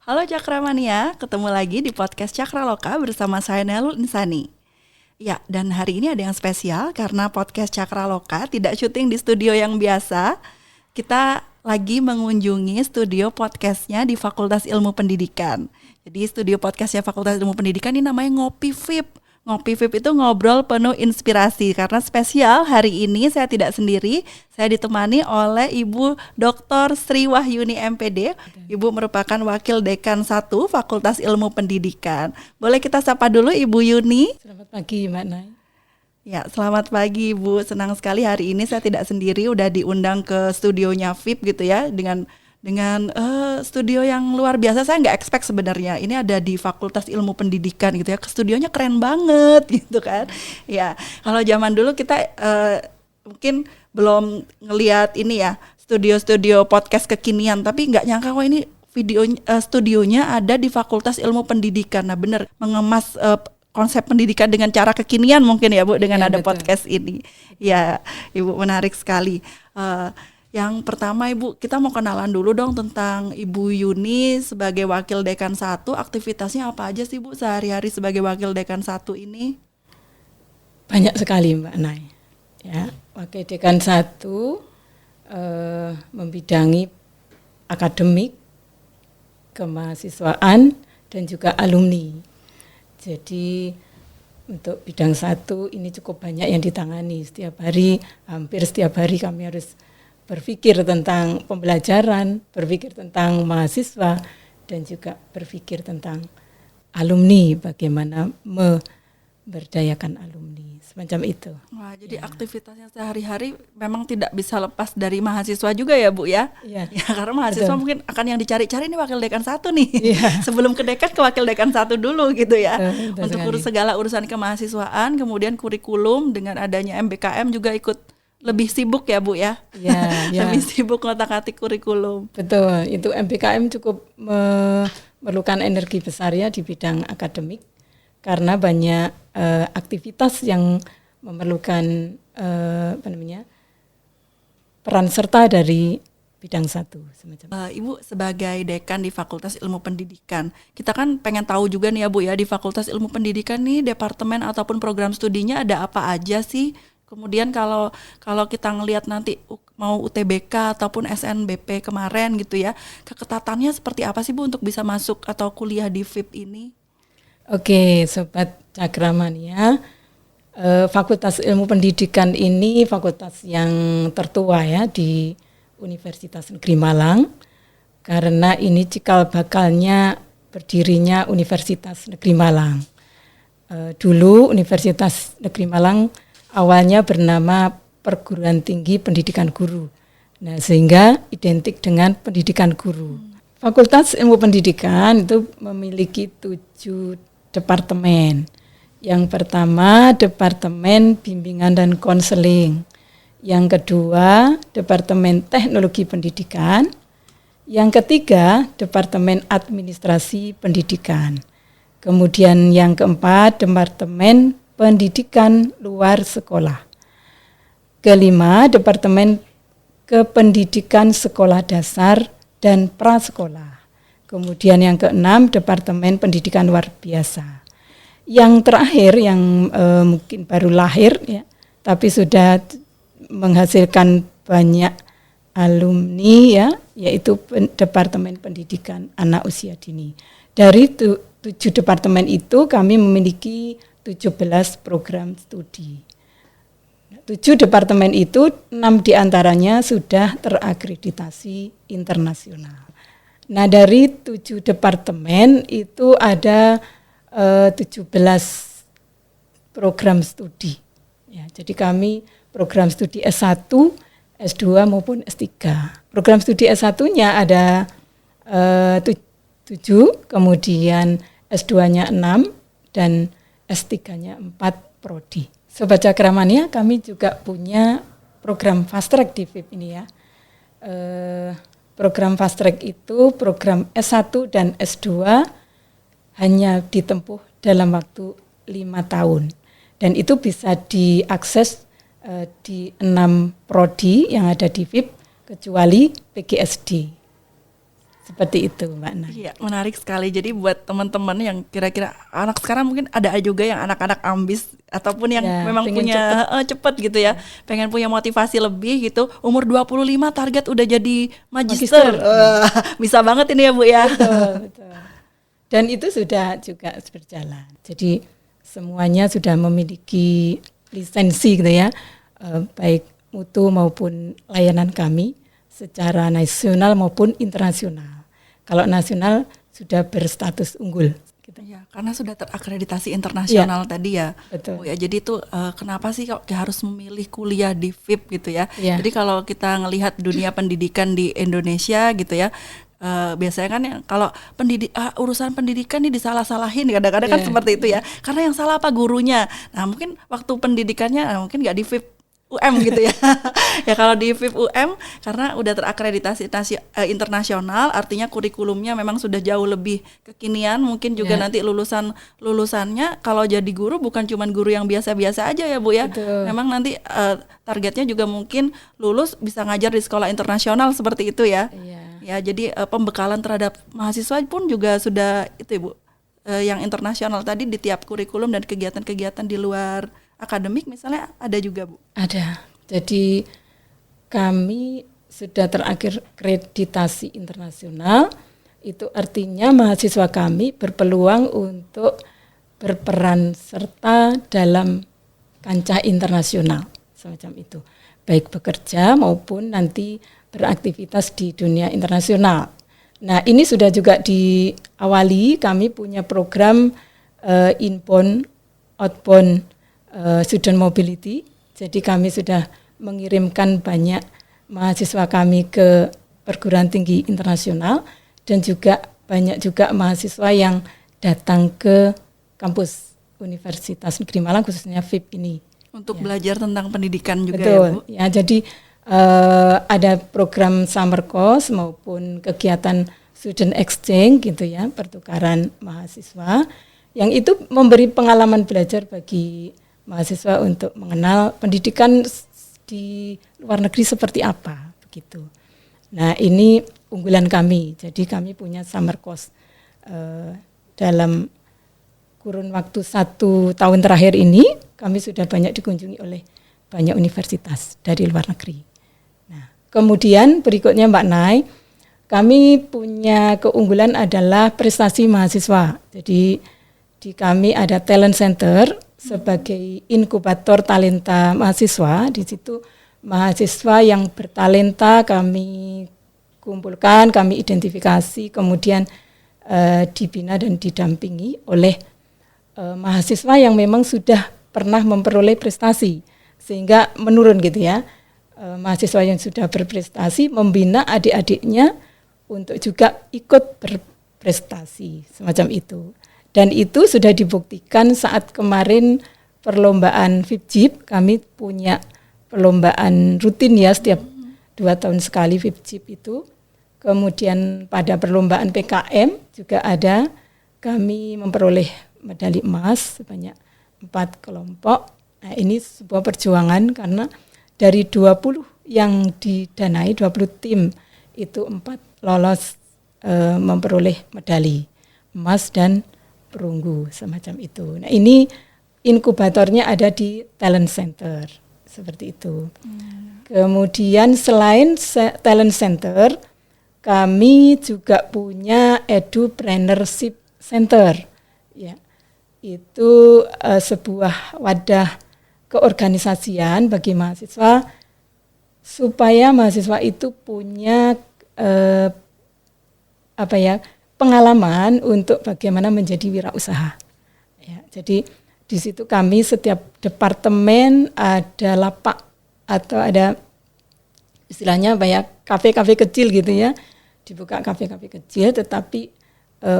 Halo Cakramania, ketemu lagi di podcast Cakra Loka bersama saya Nelul Insani. Ya, dan hari ini ada yang spesial karena podcast Cakra Loka tidak syuting di studio yang biasa. Kita lagi mengunjungi studio podcastnya di Fakultas Ilmu Pendidikan. Jadi studio podcastnya Fakultas Ilmu Pendidikan ini namanya Ngopi VIP. Ngopi VIP itu ngobrol penuh inspirasi. Karena spesial hari ini saya tidak sendiri, saya ditemani oleh Ibu Dr. Sri Wahyuni MPD. Ibu merupakan Wakil Dekan 1 Fakultas Ilmu Pendidikan. Boleh kita sapa dulu Ibu Yuni? Selamat pagi Mbak Nay. Ya, selamat pagi Ibu. Senang sekali hari ini saya tidak sendiri, udah diundang ke studionya VIP gitu ya, dengan studio yang luar biasa. Saya nggak expect sebenarnya ini ada di Fakultas Ilmu Pendidikan gitu ya. Studionya keren banget gitu kan. Ya, kalau zaman dulu kita mungkin belum ngelihat ini ya, studio-studio podcast kekinian, tapi nggak nyangka wah ini studionya ada di Fakultas Ilmu Pendidikan. Nah, bener mengemas konsep pendidikan dengan cara kekinian mungkin ya Bu, dengan ada betul. podcast ini. Ya, Ibu, menarik sekali. Yang pertama Ibu, kita mau kenalan dulu dong tentang Ibu Yuni sebagai Wakil Dekan 1. Aktivitasnya apa aja sih Bu sehari-hari sebagai Wakil Dekan 1 ini? Banyak sekali Mbak Nay. Ya, Wakil Dekan 1 membidangi akademik, kemahasiswaan, dan juga alumni. Jadi untuk bidang 1 ini cukup banyak yang ditangani. Hampir setiap hari kami harus berpikir tentang pembelajaran, berpikir tentang mahasiswa, dan juga berpikir tentang alumni, bagaimana memberdayakan alumni, semacam itu. Wah, jadi aktivitasnya sehari-hari memang tidak bisa lepas dari mahasiswa juga ya Bu ya? Ya, karena mahasiswa betul. Mungkin akan yang dicari-cari ini Wakil Dekan 1 nih. Ya. Sebelum ke dekan ke Wakil Dekan 1 dulu gitu ya. Betul Untuk sekali. segala urusan kemahasiswaan, kemudian kurikulum dengan adanya MBKM juga ikut lebih sibuk ya Bu ya? Ya. Lebih sibuk ngotak-atik kurikulum. Betul, itu MBKM cukup memerlukan energi besar ya di bidang akademik karena banyak aktivitas yang memerlukan peran serta dari bidang 1 semacam. Ibu sebagai dekan di Fakultas Ilmu Pendidikan, kita kan pengen tahu juga nih ya Bu ya, di Fakultas Ilmu Pendidikan nih departemen ataupun program studinya ada apa aja sih? Kemudian kalau kita ngelihat nanti mau UTBK ataupun SNBP kemarin gitu ya, keketatannya seperti apa sih Bu untuk bisa masuk atau kuliah di VIP ini? Oke, Sobat Cakramania, Fakultas Ilmu Pendidikan ini fakultas yang tertua ya di Universitas Negeri Malang, karena ini cikal bakalnya berdirinya Universitas Negeri Malang. Dulu Universitas Negeri Malang awalnya bernama Perguruan Tinggi Pendidikan Guru. Nah, sehingga identik dengan pendidikan guru. Fakultas Ilmu Pendidikan itu memiliki 7 departemen. Yang pertama, Departemen Bimbingan dan Konseling. Yang kedua, Departemen Teknologi Pendidikan. Yang ketiga, Departemen Administrasi Pendidikan. Kemudian yang keempat, Departemen Pendidikan Luar Sekolah. Kelima, Departemen Kependidikan Sekolah Dasar dan Prasekolah. Kemudian yang keenam, Departemen Pendidikan Luar Biasa. Yang terakhir yang mungkin baru lahir ya, tapi sudah menghasilkan banyak alumni ya, yaitu Departemen Pendidikan Anak Usia Dini. Dari 7 departemen itu kami memiliki 17 program studi. 7 departemen itu 6 diantaranya sudah terakreditasi internasional. Nah, dari 7 departemen itu ada 17 program studi. Ya, jadi kami program studi S1, S2 maupun S3. Program studi S1-nya ada 7, kemudian S2-nya 6 dan S3-nya 4 prodi. Sobat Cakramania, kami juga punya program fast track di VIP ini ya. Program fast track itu program S1 dan S2 hanya ditempuh dalam waktu 5 tahun. Dan itu bisa diakses di 6 prodi yang ada di VIP kecuali PGSD. Seperti itu Mbak Nay. Iya, menarik sekali. Jadi buat teman-teman yang kira-kira anak sekarang mungkin ada juga yang anak-anak ambis ataupun yang Ya, memang pengen punya cepet gitu ya, pengen punya motivasi lebih gitu. Umur 25 target udah jadi magister. Bisa banget ini ya Bu ya. Betul. Dan itu sudah juga berjalan. Jadi semuanya sudah memiliki lisensi gitu ya, baik mutu maupun layanan kami secara nasional maupun internasional. Kalau nasional sudah berstatus unggul. Gitu. Ya, karena sudah terakreditasi internasional tadi ya. Betul. Oh ya, jadi itu kenapa sih kok harus memilih kuliah di FIP gitu ya? Ya. Jadi kalau kita ngelihat dunia pendidikan di Indonesia gitu ya, biasanya kan kalau urusan pendidikan ini disalah-salahin kadang-kadang kan seperti itu ya. Karena yang salah apa gurunya. Nah mungkin waktu pendidikannya mungkin nggak di FIP UM gitu ya. Ya kalau di FIP UM karena udah terakreditasi internasional, artinya kurikulumnya memang sudah jauh lebih kekinian. Mungkin juga nanti lulusannya kalau jadi guru bukan cuma guru yang biasa-biasa aja ya Bu ya. Betul. Memang nanti targetnya juga mungkin lulus bisa ngajar di sekolah internasional seperti itu ya. Ya jadi pembekalan terhadap mahasiswa pun juga sudah itu Ibu. Yang internasional tadi di tiap kurikulum dan kegiatan-kegiatan di luar akademik misalnya ada juga Bu? Ada. Jadi kami sudah terakreditasi internasional, itu artinya mahasiswa kami berpeluang untuk berperan serta dalam kancah internasional semacam itu, baik bekerja maupun nanti beraktivitas di dunia internasional. Nah ini sudah juga diawali, kami punya program inbound, outbound student mobility. Jadi kami sudah mengirimkan banyak mahasiswa kami ke perguruan tinggi internasional dan juga banyak juga mahasiswa yang datang ke kampus Universitas Negeri Malang khususnya FIP ini. Untuk belajar tentang pendidikan juga. Betul. Ya Bu? Ya, jadi ada program summer course maupun kegiatan student exchange gitu ya, pertukaran mahasiswa yang itu memberi pengalaman belajar bagi mahasiswa untuk mengenal pendidikan di luar negeri seperti apa begitu. Nah ini unggulan kami. Jadi kami punya summer course dalam kurun waktu 1 tahun terakhir ini kami sudah banyak dikunjungi oleh banyak universitas dari luar negeri. Nah kemudian berikutnya Mbak Nay, kami punya keunggulan adalah prestasi mahasiswa. Jadi di kami ada talent center sebagai inkubator talenta mahasiswa. Di situ mahasiswa yang bertalenta kami kumpulkan, kami identifikasi, kemudian dibina dan didampingi oleh mahasiswa yang memang sudah pernah memperoleh prestasi sehingga menurun gitu ya. Mahasiswa yang sudah berprestasi membina adik-adiknya untuk juga ikut berprestasi semacam itu. Dan itu sudah dibuktikan saat kemarin perlombaan FIPJIP, kami punya perlombaan rutin ya setiap 2 tahun sekali FIPJIP itu. Kemudian pada perlombaan PKM juga ada, kami memperoleh medali emas sebanyak 4 kelompok. Nah ini sebuah perjuangan karena dari 20 yang didanai, 20 tim itu 4 lolos memperoleh medali emas dan perunggu semacam itu. Nah ini inkubatornya ada di talent center seperti itu. Kemudian selain talent center, kami juga punya edupreneurship center. Ya, itu sebuah wadah keorganisasian bagi mahasiswa supaya mahasiswa itu punya pengalaman untuk bagaimana menjadi wirausaha. Ya, jadi di situ kami setiap departemen ada lapak atau ada istilahnya kafe-kafe kecil gitu ya, dibuka kafe-kafe kecil, tetapi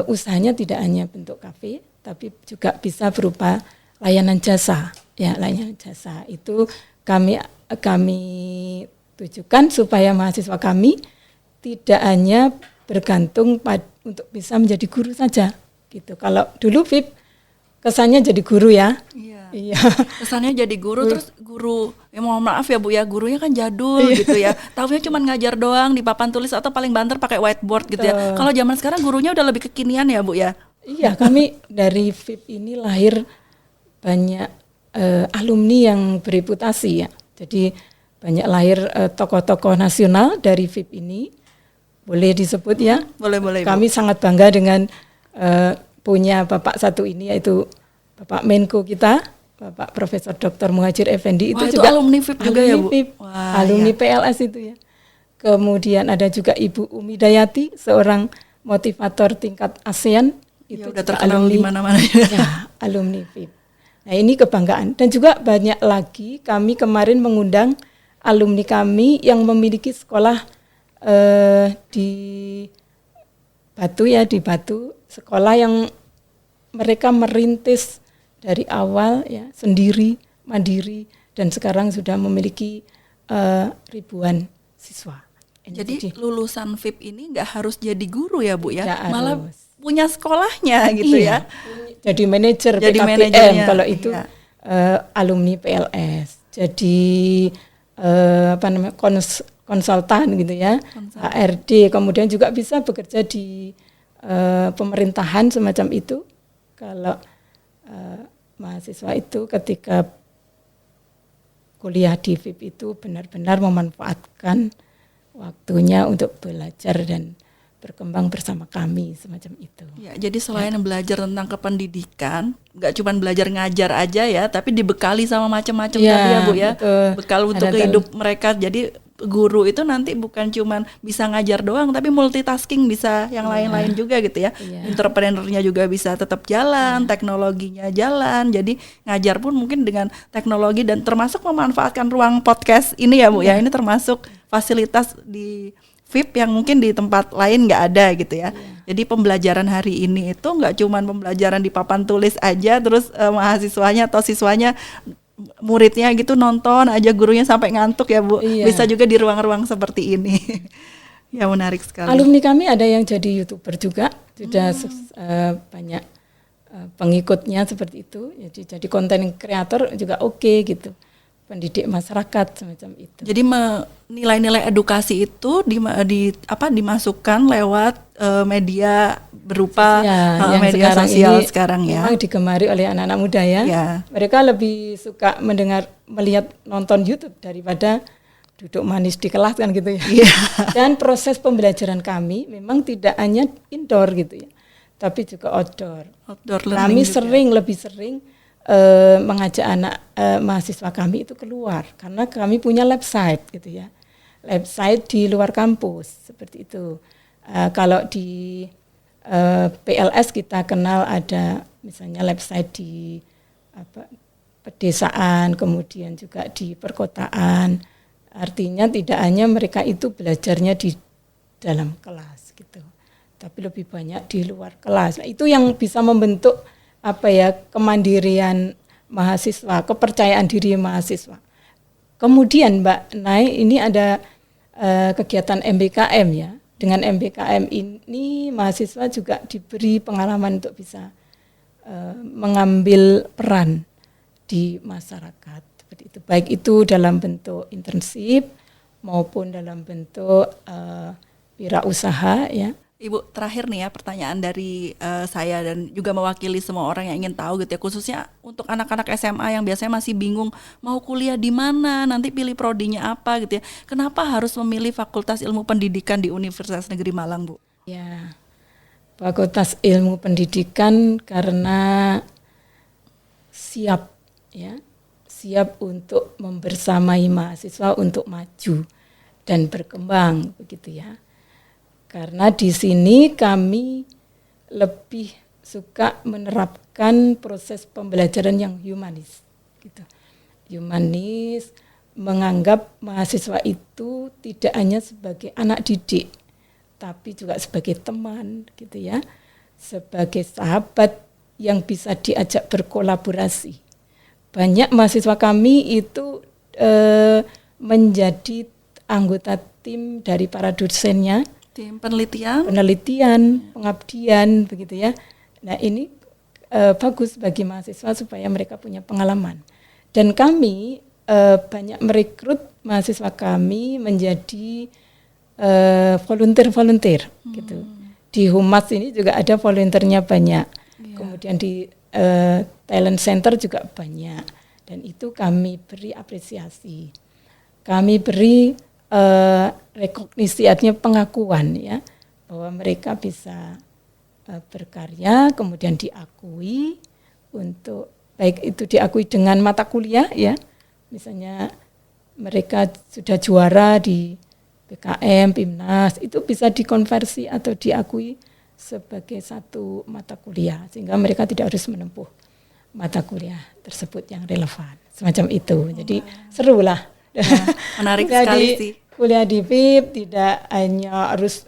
usahanya tidak hanya bentuk kafe, tapi juga bisa berupa layanan jasa. Ya, layanan jasa itu kami tujukan supaya mahasiswa kami tidak hanya bergantung untuk bisa menjadi guru saja gitu. Kalau dulu FIP kesannya jadi guru ya. Iya. Iya. Kesannya jadi guru terus guru, ya mohon maaf ya Bu ya, gurunya kan jadul gitu ya. Taunya cuma ngajar doang di papan tulis atau paling banter pakai whiteboard gitu ya. Kalau zaman sekarang gurunya udah lebih kekinian ya Bu ya. Iya, kami dari FIP ini lahir banyak alumni yang bereputasi ya. Jadi banyak lahir tokoh-tokoh nasional dari FIP ini. Boleh disebut ya. Boleh. Kami sangat bangga dengan punya Bapak satu ini, yaitu Bapak Menko kita, Bapak Profesor Dr. Muhadjir Effendi. Wah, itu juga alumni FIP juga ya Bu? Wah, alumni PLS itu ya. Kemudian ada juga Ibu Umi Dayati, seorang motivator tingkat ASEAN. Itu udah terkenal di mana-mana ya, alumni FIP. Nah, ini kebanggaan. Dan juga banyak lagi, kami kemarin mengundang alumni kami yang memiliki sekolah di Batu, sekolah yang mereka merintis dari awal ya, sendiri, mandiri, dan sekarang sudah memiliki ribuan siswa. Jadi lulusan FIP ini nggak harus jadi guru ya Bu ya, malah harus punya sekolahnya gitu ya. Jadi manajer PKPM kalau itu alumni PLS. Jadi konsultan gitu ya, HRD, kemudian juga bisa bekerja di pemerintahan semacam itu. Kalau mahasiswa itu ketika kuliah di FIP itu benar-benar memanfaatkan waktunya untuk belajar dan berkembang bersama kami semacam itu. Ya, jadi selain belajar tentang kependidikan, nggak cuma belajar ngajar aja ya, tapi dibekali sama macam-macam tadi ya Bu ya, bekal untuk hidup mereka. Jadi guru itu nanti bukan cuma bisa ngajar doang, tapi multitasking, bisa yang lain-lain juga gitu ya. Entrepreneurnya juga bisa tetap jalan, teknologinya jalan. Jadi ngajar pun mungkin dengan teknologi dan termasuk memanfaatkan ruang podcast ini ya Bu ya. Ini termasuk fasilitas di FIP yang mungkin di tempat lain nggak ada gitu ya. Jadi pembelajaran hari ini itu nggak cuma pembelajaran di papan tulis aja, terus mahasiswanya atau siswanya, muridnya gitu nonton aja, gurunya sampai ngantuk ya Bu. Bisa juga di ruang-ruang seperti ini. Ya, menarik sekali. Alumni kami ada yang jadi YouTuber juga, sudah banyak pengikutnya seperti itu. Jadi konten kreator juga oke gitu. Pendidik masyarakat semacam itu. Jadi nilai-nilai edukasi itu dimasukkan lewat media berupa media sosial sekarang ya. Memang digemari oleh anak-anak muda ya. Mereka lebih suka melihat nonton YouTube daripada duduk manis di kelas kan gitu ya. Dan proses pembelajaran kami memang tidak hanya indoor gitu ya, tapi juga outdoor. Kami lebih sering mengajak anak mahasiswa kami itu keluar, karena kami punya lab site gitu ya, lab site di luar kampus seperti itu. Kalau di PLS kita kenal ada misalnya lab site di pedesaan, kemudian juga di perkotaan. Artinya tidak hanya mereka itu belajarnya di dalam kelas gitu, tapi lebih banyak di luar kelas. Nah, itu yang bisa membentuk kemandirian mahasiswa, kepercayaan diri mahasiswa. Kemudian Mbak Nai, ini ada kegiatan MBKM ya. Dengan MBKM ini mahasiswa juga diberi pengalaman untuk bisa mengambil peran di masyarakat seperti itu. Baik itu dalam bentuk internship maupun dalam bentuk wirausaha ya. Ibu, terakhir nih ya pertanyaan dari saya dan juga mewakili semua orang yang ingin tahu gitu ya, khususnya untuk anak-anak SMA yang biasanya masih bingung mau kuliah di mana, nanti pilih prodinya apa gitu ya. Kenapa harus memilih Fakultas Ilmu Pendidikan di Universitas Negeri Malang, Bu? Ya, Fakultas Ilmu Pendidikan karena siap untuk membersamai mahasiswa untuk maju dan berkembang begitu ya. Karena di sini kami lebih suka menerapkan proses pembelajaran yang humanis, gitu. Humanis menganggap mahasiswa itu tidak hanya sebagai anak didik, tapi juga sebagai teman, gitu ya, sebagai sahabat yang bisa diajak berkolaborasi. Banyak mahasiswa kami itu menjadi anggota tim dari para dosennya. Tim penelitian, pengabdian begitu ya. Nah, ini bagus bagi mahasiswa supaya mereka punya pengalaman. Dan kami banyak merekrut mahasiswa kami menjadi volunteer gitu. Di Humas ini juga ada volunteernya banyak. Kemudian di talent center juga banyak. Dan itu kami beri apresiasi. Kami beri rekognisi, artinya pengakuan ya, bahwa mereka bisa berkarya, kemudian diakui untuk baik itu diakui dengan mata kuliah ya, misalnya mereka sudah juara di PKM, PIMNAS, itu bisa dikonversi atau diakui sebagai satu mata kuliah sehingga mereka tidak harus menempuh mata kuliah tersebut yang relevan, semacam itu. Jadi seru lah. Ya, menarik sekali sih. Kuliah di FIP tidak hanya harus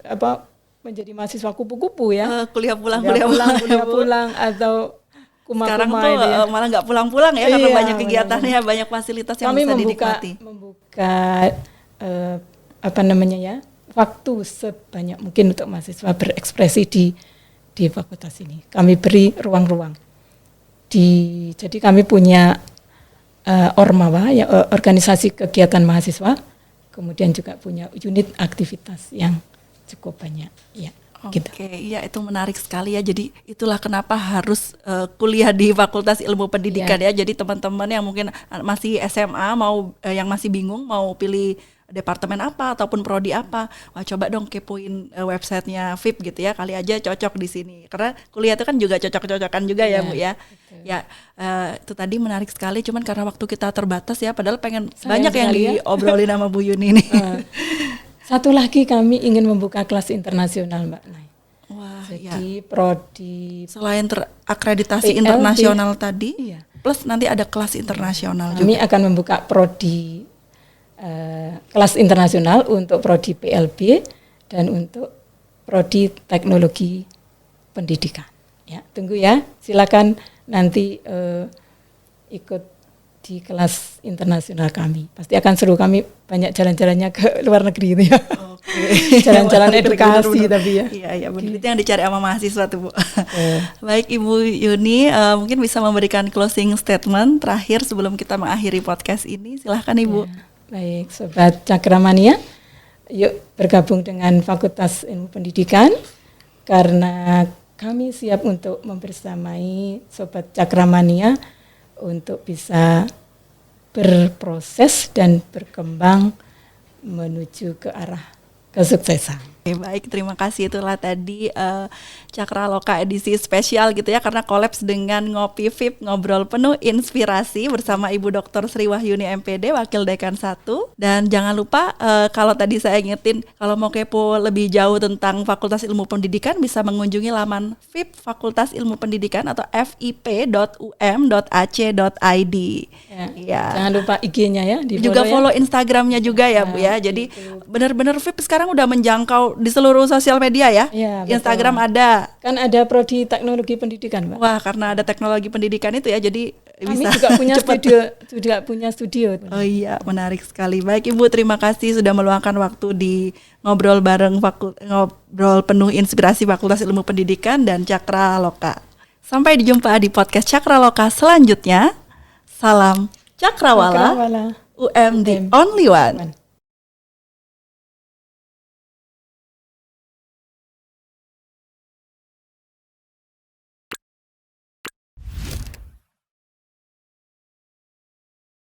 menjadi mahasiswa kupu-kupu ya. Kuliah pulang atau kuma-kuma. Sekarang tuh ya. Malah nggak pulang-pulang ya, karena banyak kegiatannya, banyak fasilitas yang bisa dinikmati. Kami membuka waktu sebanyak mungkin untuk mahasiswa berekspresi di fakultas ini. Kami beri ruang-ruang. Jadi kami punya Ormawa, ya, organisasi kegiatan mahasiswa, kemudian juga punya unit aktivitas yang cukup banyak. Ya, Oke, ya itu menarik sekali ya. Jadi itulah kenapa harus kuliah di Fakultas Ilmu Pendidikan ya. Jadi teman-teman yang mungkin masih SMA yang masih bingung mau pilih departemen apa ataupun prodi apa, wah coba dong kepoin websitenya FIP gitu ya, kali aja cocok di sini. Karena kuliah itu kan juga cocok-cocokan juga ya Bu ya. Betul. Ya itu tadi menarik sekali, cuman karena waktu kita terbatas ya, padahal pengen banyak yang diobrolin sama Bu Yuni nih. Satu lagi kami ingin membuka kelas internasional Mbak Nay. Wah, jadi prodi selain terakreditasi internasional tadi, plus nanti ada kelas internasional kami juga akan membuka prodi kelas internasional untuk prodi PLB dan untuk prodi teknologi pendidikan. Ya, tunggu ya. Silakan nanti ikut di kelas internasional kami. Pasti akan seru, kami banyak jalan-jalannya ke luar negeri itu ya. Oke. Jalan-jalan edukasi tapi ya. Iya benar. Itu yang dicari sama mahasiswa tuh Bu. Baik Ibu Yuni, mungkin bisa memberikan closing statement terakhir sebelum kita mengakhiri podcast ini. Silahkan Ibu. Ya. Baik, Sobat Cakramania, yuk bergabung dengan Fakultas Ilmu Pendidikan karena kami siap untuk membersamai Sobat Cakramania untuk bisa berproses dan berkembang menuju ke arah kesuksesan. Oke, baik, terima kasih. Itulah tadi Cakra Loka edisi spesial gitu ya, karena kolaps dengan Ngopi FIP, ngobrol penuh inspirasi bersama Ibu Dr. Sri Wahyuni MPD, Wakil Dekan 1. Dan jangan lupa kalau tadi saya ingetin, kalau mau kepo lebih jauh tentang Fakultas Ilmu Pendidikan bisa mengunjungi laman FIP Fakultas Ilmu Pendidikan atau fip.um.ac.id. Ya. Jangan lupa IG-nya ya. Juga follow Instagramnya juga ya Bu ya. Jadi benar-benar FIP sekarang udah menjangkau di seluruh sosial media ya. Instagram betul. Ada. Kan ada prodi teknologi pendidikan, Mbak. Wah, karena ada teknologi pendidikan itu ya, jadi kami bisa juga punya studio. Oh iya, menarik sekali. Baik Ibu, terima kasih sudah meluangkan waktu di ngobrol bareng ngobrol penuh inspirasi Fakultas Ilmu Pendidikan dan Cakra Loka. Sampai dijumpa di podcast Cakra Loka selanjutnya. Salam Cakrawala. UM the only one.